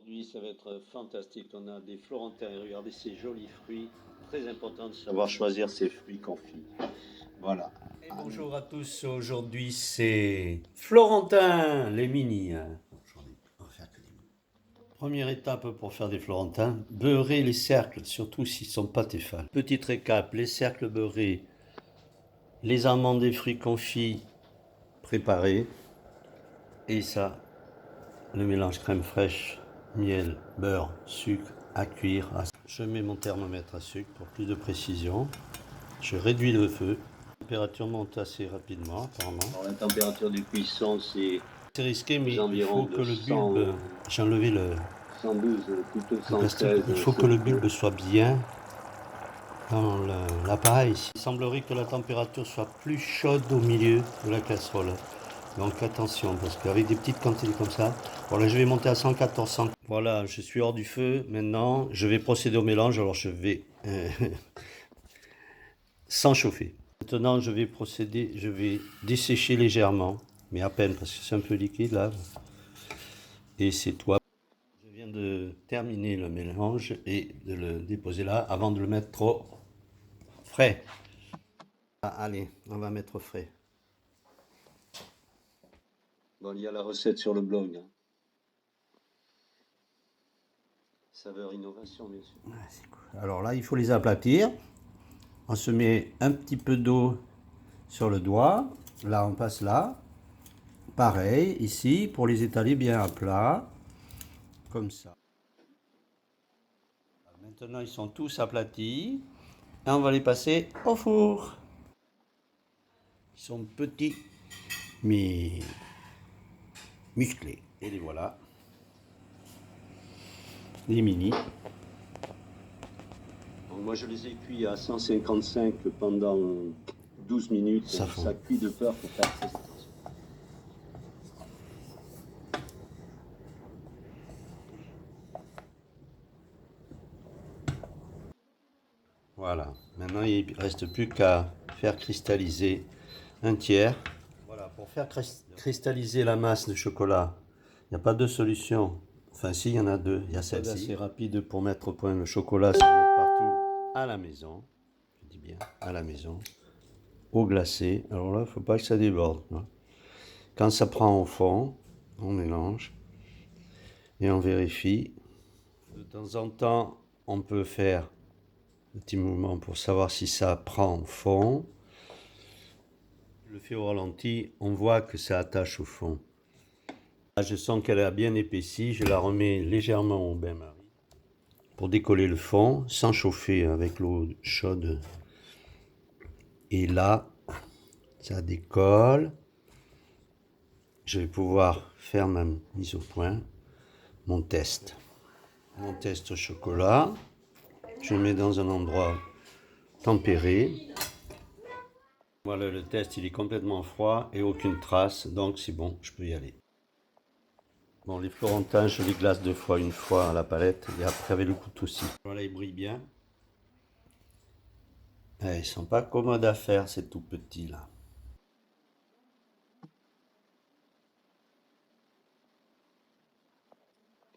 Aujourd'hui, ça va être fantastique. On a des florentins. Regardez ces jolis fruits. Très important de savoir choisir ces fruits confits. Voilà. Et bonjour à tous, aujourd'hui c'est Florentin, les mini. Aujourd'hui, on va faire que des mini. Première étape pour faire des Florentins, beurrer les cercles, surtout s'ils sont pas Tefal. Petite récap, les cercles beurrés, les amandes et fruits confits préparés, et ça, le mélange crème fraîche, miel, beurre, sucre à cuire. Je mets mon thermomètre à sucre pour plus de précision. Je réduis le feu. La température monte assez rapidement, apparemment. Alors, la température de cuisson, c'est C'est risqué, mais il environs faut de que le 100, bulbe. J'ai enlevé 112, plutôt le plastique. 113. Il faut que le bulbe soit bien dans l'appareil. Il semblerait que la température soit plus chaude au milieu de la casserole. Donc attention, parce qu'avec des petites quantités comme ça, voilà, je vais monter à 114, 100. Voilà, je suis hors du feu. Maintenant, je vais procéder au mélange. Alors je vais sans chauffer. Maintenant, je vais dessécher légèrement, mais à peine parce que c'est un peu liquide là. Et c'est toi. Je viens de terminer le mélange et de le déposer là avant de le mettre trop frais. Ah, allez, on va mettre frais. Bon, il y a la recette sur le blog. Saveur innovation, bien sûr. Ah, c'est cool. Alors là, il faut les aplatir. On se met un petit peu d'eau sur le doigt. Là, on passe là. Pareil, ici, pour les étaler bien à plat. Comme ça. Maintenant, ils sont tous aplatis. Et on va les passer au four. Ils sont petits, mais musclés. Et les voilà. Les mini. Donc, moi, je les ai cuits à 155 pendant 12 minutes. Ça fond. Ça cuit de peur pour faire très attention. Voilà. Maintenant, il ne reste plus qu'à faire cristalliser un tiers. Voilà, pour faire cristalliser la masse de chocolat, il n'y a pas de solution. Enfin, si, il y en a deux. Il y a celle-ci. C'est rapide pour mettre au point le chocolat, c'est mettre partout à la maison. Je dis bien à la maison. Au glacé. Alors là, il ne faut pas que ça déborde. Hein. Quand ça prend au fond, on mélange et on vérifie. De temps en temps, on peut faire un petit mouvement pour savoir si ça prend au fond. Je le fais au ralenti, on voit que ça attache au fond. Là, je sens qu'elle a bien épaissi, je la remets légèrement au bain-marie pour décoller le fond sans chauffer avec l'eau chaude. Et là, ça décolle. Je vais pouvoir faire ma mise au point, mon test. Mon test au chocolat. Je le mets dans un endroit tempéré. Voilà, le test, il est complètement froid et aucune trace, donc c'est bon, je peux y aller. Bon, les florentins, je les glace 2 fois, une fois à la palette et après avec le couteau aussi. Voilà, ils brillent bien. Ils sont pas commodes à faire, ces tout petits là.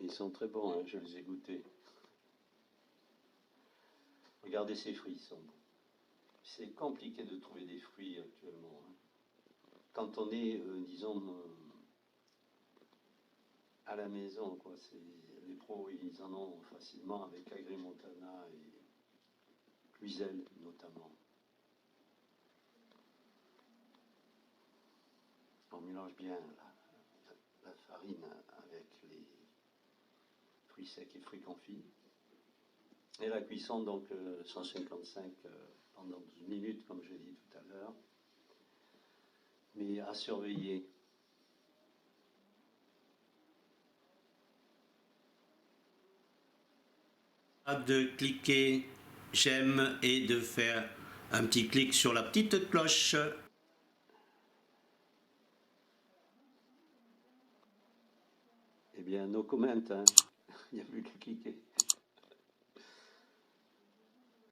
Ils sont très bons, hein, je les ai goûtés. Regardez ces fruits, ils sont bons. C'est compliqué de trouver des fruits actuellement. Hein. Quand on est, disons, à la maison, quoi. Les pros, ils en ont facilement avec Agri-Montana et Cluizel notamment. On mélange bien la farine avec les fruits secs et fruits confits. Et la cuisson, donc 155 pendant 12 minutes, comme j'ai dit tout à l'heure. Mais à surveiller. De cliquer j'aime et de faire un petit clic sur la petite cloche. Eh bien, no comment, hein. Il n'y a plus qu'à cliquer.